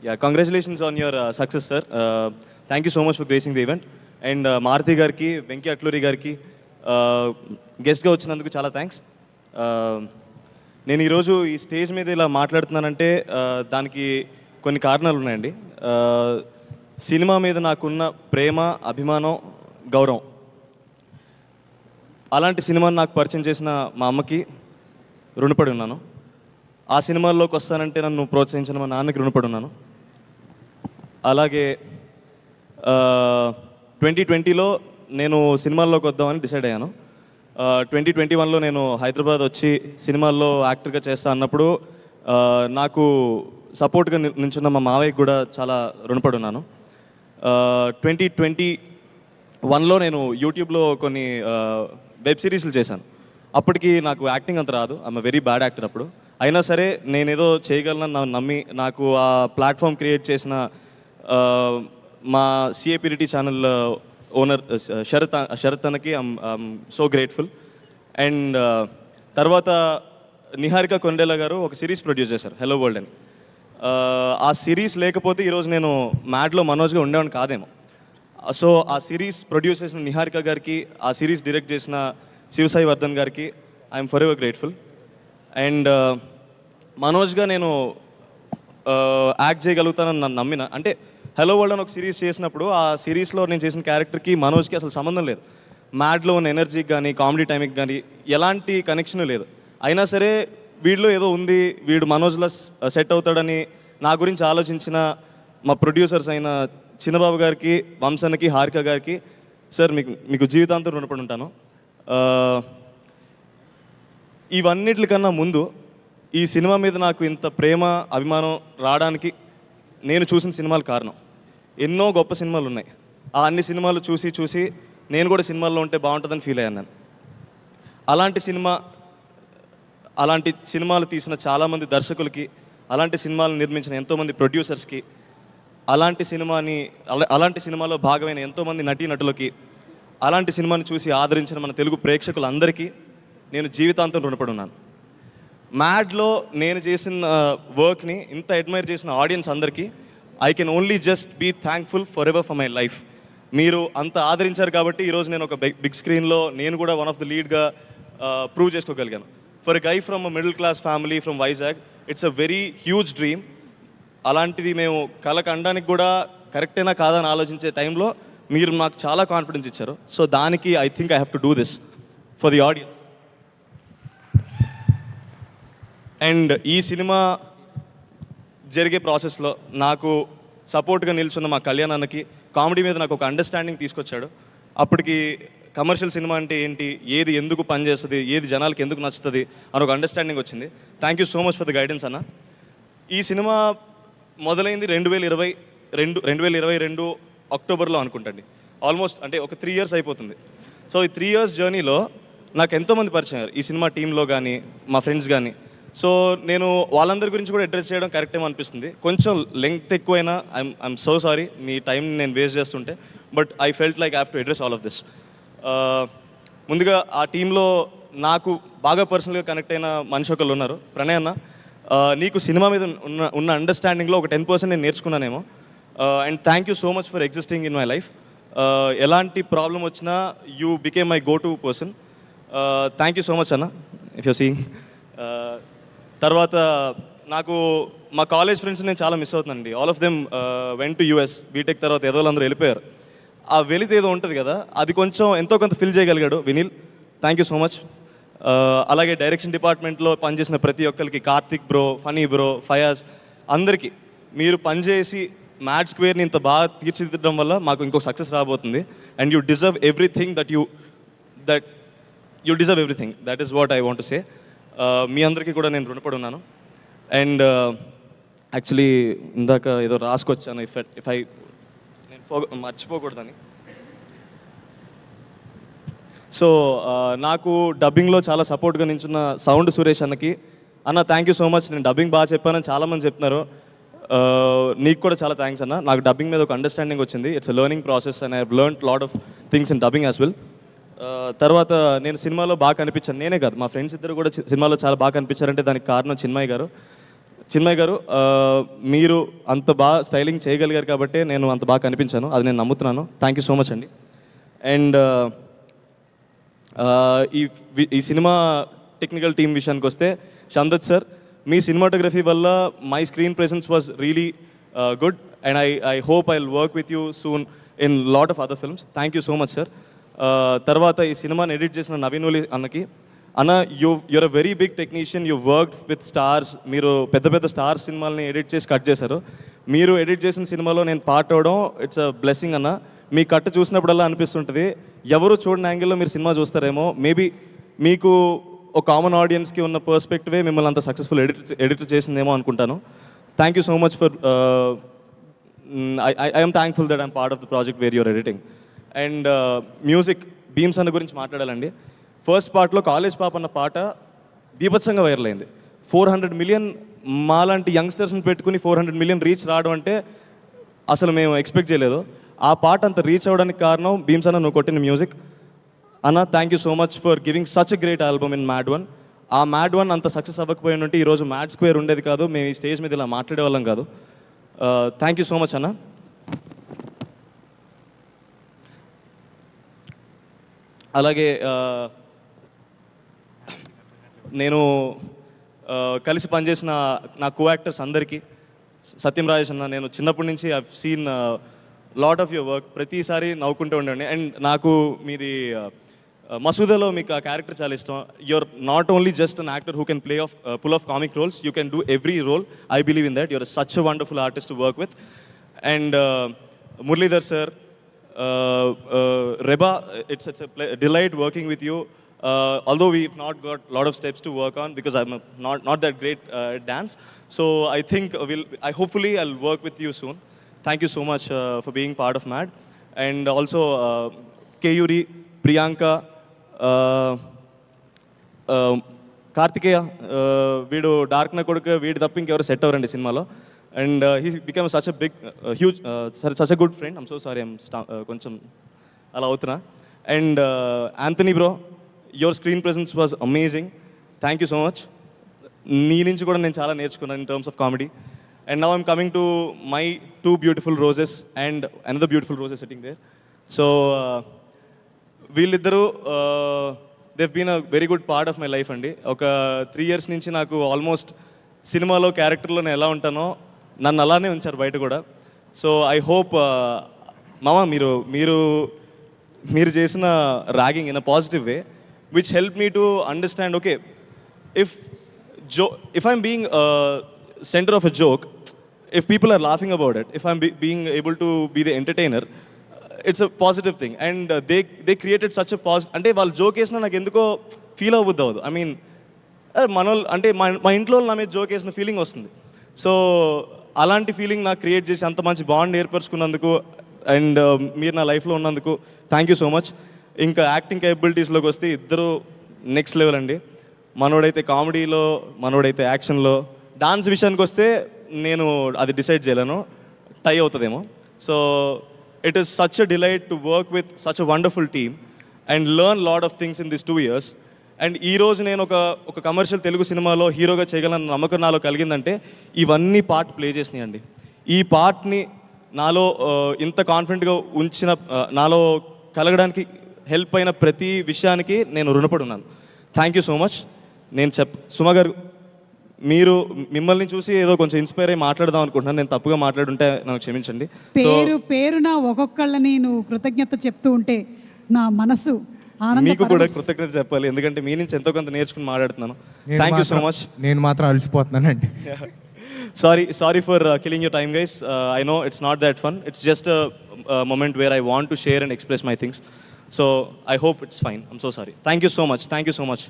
Yeah, congratulations on your success, sir. Thank you so much for gracing the event. And Maruti గారికి, వెంకీ అట్లూరి గారికి గెస్ట్గా వచ్చినందుకు చాలా థ్యాంక్స్. నేను ఈరోజు ఈ స్టేజ్ మీద ఇలా మాట్లాడుతున్నానంటే దానికి కొన్ని కారణాలు ఉన్నాయండి. సినిమా మీద నాకున్న ప్రేమ, అభిమానం, గౌరవం, అలాంటి సినిమాని నాకు పరిచయం చేసిన మా అమ్మకి రుణపడి ఉన్నాను. ఆ సినిమాల్లోకి వస్తానంటే నన్ను ప్రోత్సహించిన మా నాన్నకి రుణపడి ఉన్నాను. అలాగే 2020లో నేను సినిమాల్లోకి వద్దామని డిసైడ్ అయ్యాను. 2021లో నేను హైదరాబాద్ వచ్చి సినిమాల్లో యాక్టర్గా చేస్తా అన్నప్పుడు నాకు సపోర్ట్గా నిల్చున్న మా మావయ్యకి కూడా చాలా రుణపడి ఉన్నాను. 2021లో నేను యూట్యూబ్లో కొన్ని వెబ్ సిరీస్లు చేశాను. అప్పటికి నాకు యాక్టింగ్ అంత రాదు, ఐఎమ్ వెరీ బ్యాడ్ యాక్టర్ అప్పుడు. అయినా సరే నేనేదో చేయగలనని నమ్మి నాకు ఆ ప్లాట్ఫామ్ క్రియేట్ చేసిన మా సిఏపిడిటీ ఛానల్ ఓనర్ శరత్ అన్నకి ఐఎమ్ సో గ్రేట్ఫుల్. అండ్ తర్వాత నిహారిక కొండేలా గారు ఒక సిరీస్ ప్రొడ్యూస్ చేశారు, హలో వరల్డ్ అని. ఆ సిరీస్ లేకపోతే ఈరోజు నేను మ్యాడ్లో మనోజ్గా ఉండేవాడిని కాదేమో. సో ఆ సిరీస్ ప్రొడ్యూస్ చేసిన నిహారిక గారికి, ఆ సిరీస్ డైరెక్ట్ చేసిన శివసాయి వర్ధన్ గారికి I'm forever grateful. And మనోజ్గా నేను యాక్ట్ చేయగలుగుతానని నన్ను నమ్మిన, అంటే హలో వరల్డ్ అని ఒక సిరీస్ చేసినప్పుడు ఆ సిరీస్లో నేను చేసిన క్యారెక్టర్కి మనోజ్కి అసలు సంబంధం లేదు. మ్యాడ్లో ఉన్న ఎనర్జీకి కానీ కామెడీ టైంకి కానీ ఎలాంటి కనెక్షన్ లేదు. అయినా సరే వీడిలో ఏదో ఉంది, వీడు మనోజ్లో సెట్ అవుతాడని నా గురించి ఆలోచించిన మా ప్రొడ్యూసర్స్ అయిన చిన్నబాబు గారికి, వంశన్నకి, హారిక గారికి, సార్ మీకు జీవితాంతం రుణపడి ఉంటాను. ఇవన్నిటికన్నా ముందు ఈ సినిమా మీద నాకు ఇంత ప్రేమ, అభిమానం రావడానికి నేను చూసిన సినిమాలు కారణం. ఎన్నో గొప్ప సినిమాలు ఉన్నాయి, ఆ అన్ని సినిమాలు చూసి నేను కూడా సినిమాల్లో ఉంటే బాగుంటుందని ఫీల్ అయ్యాను నేను. అలాంటి సినిమాలు తీసిన చాలామంది దర్శకులకి, అలాంటి సినిమాలు నిర్మించిన ఎంతోమంది ప్రొడ్యూసర్స్కి, అలాంటి సినిమాలో భాగమైన ఎంతోమంది నటీనటులకి, అలాంటి సినిమాని చూసి ఆదరించిన మన తెలుగు ప్రేక్షకులందరికీ నేను జీవితాంతం రుణపడి ఉన్నాను. మ్యాడ్లో నేను చేసిన వర్క్ని ఇంత అడ్మైర్ చేసిన ఆడియన్స్ అందరికీ I can only just be thankful for ever for my life. మీరు అంత ఆదరించారు కాబట్టి ఈరోజు నేను ఒక బిగ్ స్క్రీన్లో నేను కూడా వన్ ఆఫ్ ద లీడ్గా ప్రూవ్ చేసుకోగలిగాను. For a guy from a middle class family from Vizag, it's a very huge dream. అలాంటిది మేము కళకు అనడానికి కూడా కరెక్టేనా కాదని ఆలోచించే టైంలో మీరు నాకు చాలా కాన్ఫిడెన్స్ ఇచ్చారు. సో దానికి I think I have to do this for the audience. And ఈ సినిమా జరిగే ప్రాసెస్లో నాకు సపోర్ట్గా నిల్చున్న మా కళ్యాణ్ అన్నకి కామెడీ మీద నాకు ఒక అండర్స్టాండింగ్ తీసుకొచ్చాడు. అప్పటికి కమర్షియల్ సినిమా అంటే ఏంటి, ఏది ఎందుకు పనిచేస్తుంది, ఏది జనాలకి ఎందుకు నచ్చుతుంది అని ఒక అండర్స్టాండింగ్ వచ్చింది. Thank you so much for the guidance అన్న. ఈ సినిమా మొదలైంది 2022 అక్టోబర్లో అనుకుంటండి. ఆల్మోస్ట్ అంటే ఒక 3 years అయిపోతుంది. సో ఈ 3 years జర్నీలో నాకు ఎంతోమంది పరిచయం అయ్యారు ఈ సినిమా టీంలో కానీ, మా ఫ్రెండ్స్ కానీ. సో నేను వాళ్ళందరి గురించి కూడా అడ్రస్ చేయడం కరెక్ట్ ఏమో అనిపిస్తుంది. కొంచెం లెంగ్త్ ఎక్కువైనా I'm so sorry, me time నేను వేస్ట్ చేస్తుంటే. But I felt like I have to address all of this. ముందుగా ఆ టీంలో నాకు బాగా పర్సనల్గా కనెక్ట్ అయిన మనిషి ఒకళ్ళు ఉన్నారు, ప్రణయ్ అన్న. నీకు సినిమా మీద ఉన్న అండర్స్టాండింగ్లో ఒక 10% నేను నేర్చుకున్నానేమో. And thank you so much for existing in my life. ఎలాంటి ప్రాబ్లం వచ్చినా you became my go to person. Thank you so much అన్న, ఇఫ్ యూ సీయింగ్. తర్వాత నాకు మా కాలేజ్ ఫ్రెండ్స్ నేను చాలా మిస్ అవుతున్నానండి. All of them went to US. BTech తర్వాత ఏదో అందరూ వెళ్ళిపోయారు. ఆ వెలితి ఏదో ఉంటుంది కదా, అది కొంచెం ఎంతో కొంత ఫిల్ చేయగలిగాడు Vineel. Thank you so much. అలాగే డైరెక్షన్ డిపార్ట్మెంట్లో పనిచేసిన ప్రతి ఒక్కరికి, కార్తిక్ బ్రో, ఫనీ బ్రో, ఫయాజ్, అందరికీ మీరు పనిచేసి మ్యాడ్ స్క్వేర్ని ఇంత బాగా తీర్చిదిద్దడం వల్ల మాకు ఇంకో సక్సెస్ రాబోతుంది. And you deserve everything that you deserve everything. That is what I want to say. మీ అందరికీ కూడా నేను రుణపడి ఉన్నాను. అండ్ యాక్చువల్లీ ఇందాక ఏదో రాసుకొచ్చాను, ఇఫ్ ఐ నేను మర్చిపోకూడదని. సో నాకు డబ్బింగ్లో చాలా సపోర్ట్గా నించున్న సౌండ్ సురేష్ అన్నకి, అన్న థ్యాంక్ యూ సో మచ్. నేను డబ్బింగ్ బాగా చెప్పానని చాలామంది చెప్తున్నారు. నీకు కూడా చాలా థ్యాంక్స్ అన్న. నాకు డబ్బింగ్ మీద ఒక అండర్స్టాండింగ్ వచ్చింది. It's a learning process and I have learned lot of things in dubbing as well. తర్వాత నేను సినిమాలో బాగా కనిపించాను. నేనే కాదు, మా ఫ్రెండ్స్ ఇద్దరు కూడా సినిమాలో చాలా బాగా కనిపించారంటే దానికి కారణం చిన్మయ్ గారు. చిన్మయ్ గారు, మీరు అంత బాగా స్టైలింగ్ చేయగలిగారు కాబట్టి నేను అంత బాగా కనిపించాను, అది నేను నమ్ముతున్నాను. థ్యాంక్ యూ సో మచ్ అండి. అండ్ ఈ సినిమా టెక్నికల్ టీమ్ విషయానికి వస్తే, షందత్ సార్, మీ సినిమాటోగ్రఫీ వల్ల my screen presence was really good and I hope I will work with you soon in lot of other films. Thank you so much sir. తర్వాత ఈ సినిమాని edit చేసిన నవీన్ ఉలి అన్నకి, అన్న you're a very big technician, you work with stars, మీరు పెద్ద పెద్ద stars సినిమాలని ఎడిట్ చేసి కట్ చేశారు. మీరు ఎడిట్ చేసిన సినిమాలో నేను పార్ట్ అవడం ఇట్స్ అ బ్లెస్సింగ్ అన్న. మీ కట్ చూసినప్పుడల్లా అనిపిస్తుంటుంది ఎవరు చూడని యాంగిల్లో మీరు సినిమా చూస్తారేమో, మేబీ మీకు ఒక కామన్ ఆడియన్స్కి ఉన్న పర్స్పెక్టివే మిమ్మల్ని అంత సక్సెస్ఫుల్ ఎడిటర్ చేసిందేమో అనుకుంటాను. Thank you so much for I am thankful that I'm part of the project where you're editing. And music, Bheems అన్న గురించి మాట్లాడాలండి. ఫస్ట్ పార్ట్లో కాలేజ్ పాప అన్న పాట బీభత్సంగా వైరల్ అయింది. 400 మిలియన్ మాలాంటి యంగ్స్టర్స్ని పెట్టుకుని 400 మిలియన్ రీచ్ రావడం అంటే అసలు మేము ఎక్స్పెక్ట్ చేయలేదు. ఆ పాట అంత రీచ్ అవ్వడానికి కారణం భీమ్స్ అన్న నువ్వు కొట్టిన మ్యూజిక్. అన్న thank you so much for giving such a great album in mad one. ఆ మ్యాడ్ వన్ అంత సక్సెస్ అవ్వకపోయి ఉంటే ఈరోజు మ్యాడ్ స్క్వేర్ ఉండేది కాదు, మేము ఈ స్టేజ్ మీద ఇలా మాట్లాడే వాళ్ళం కాదు. థ్యాంక్ యూ సో మచ్ అన్న. అలాగే నేను కలిసి పనిచేసిన నా కో యాక్టర్స్ అందరికీ, సత్యం రాజేష్ అన్న, నేను చిన్నప్పటి నుంచి I seen lot of your work, ప్రతిసారి నవ్వుకుంటూ ఉండండి. అండ్ నాకు మీది మసూదాలో మీకు ఆ క్యారెక్టర్ చాలా ఇష్టం. You're not only just an actor who can play of pull of comic roles, you can do every role. I believe in that. You're such a wonderful artist to work with. And Muralidhar sir, Reba, it's a delight working with you. Although we've not got a lot of steps to work on because I'm not that great at dance. So I think hopefully I'll work with you soon. Thank you so much for being part of MAD. And also Keyuri, Priyanka, Kartikeya, వీడు dark నా కొడుకు, వీడు తప్ప ఇంకెవరు set అవ్వరండి సినిమాలో. And he became such a big, huge, such a good friend. I'm so sorry, I'm కొంచెం అలా అవుతున్నా. And Anthony bro, your screen presence was amazing. Thank you so much. నీ నుంచి కూడా నేను చాలా నేర్చుకున్నాను in terms of comedy. And now I'm coming to my two beautiful roses and another beautiful rose is sitting there. So వీళ్ళిద్దరూ they've been a very good part of my life అండి. ఒక 3 years నుంచి నాకు almost సినిమాలో క్యారెక్టర్లో నేను ఎలా ఉంటానో నన్ను అలానే ఉంచారు బయట కూడా. సో ఐ హోప్ మామ మీరు చేసిన ragging in a positive way which help me to understand, okay, if I'm being center of a joke, if people are laughing about it, if I'm being able to be the entertainer, it's a positive thing. And they created such a positive, అంటే వాళ్ళు joke వేసినా నాకు ఎందుకో feel అవ్వద్దు అవ్వదు. I mean అంటే మా ఇంట్లో నా మీద జోక్ వేసిన ఫీలింగ్ వస్తుంది. సో అలాంటి ఫీలింగ్ నాకు క్రియేట్ చేసి అంత మంచి బాండ్ ఏర్పరచుకున్నందుకు అండ్ మీరు నా లైఫ్లో ఉన్నందుకు థ్యాంక్ యూ సో మచ్. ఇంకా యాక్టింగ్ కేపబిలిటీస్లోకి వస్తే ఇద్దరు నెక్స్ట్ లెవెల్ అండి. మనోడైతే కామెడీలో, మనోడైతే యాక్షన్లో. డాన్స్ విషయానికి వస్తే నేను అది డిసైడ్ చేయలేను, టై అవుతుందేమో. So it is such a delight to work with such a wonderful team and learn lot of things in this 2 years. And ఈరోజు నేను ఒక కమర్షియల్ తెలుగు సినిమాలో హీరోగా చేయగలన నమ్మకం నాలో కలిగిందంటే ఇవన్నీ పార్ట్ ప్లే చేసినాయండి. ఈ పార్ట్ని నాలో ఇంత కాన్ఫిడెంట్గా ఉంచిన, నాలో కలగడానికి హెల్ప్ అయిన ప్రతి విషయానికి నేను రుణపడి ఉన్నాను. Thank you so much. Suma గారు, మిమ్మల్ని చూసి ఏదో కొంచెం ఇన్స్పైర్ అయ్యి మాట్లాడదాం అనుకుంటున్నాను. నేను తప్పుగా మాట్లాడుంటే నాకు క్షమించండి. పేరున ఒక్కొక్కళ్ళని నువ్వు కృతజ్ఞత చెప్తూ ఉంటే నా మనసు మీకు కూడా కృతజ్ఞత చెప్పాలి, ఎందుకంటే మీ నుంచి ఎంతో కొంత నేర్చుకుని మాట్లాడుతున్నాను. Thank you so much. నేను మాత్రం అలసిపోతున్నానండి. Sorry for killing your time guys. I know it's not that fun, it's just a moment where I want to share and express my things. So I hope it's fine. I'm so sorry. Thank you so much.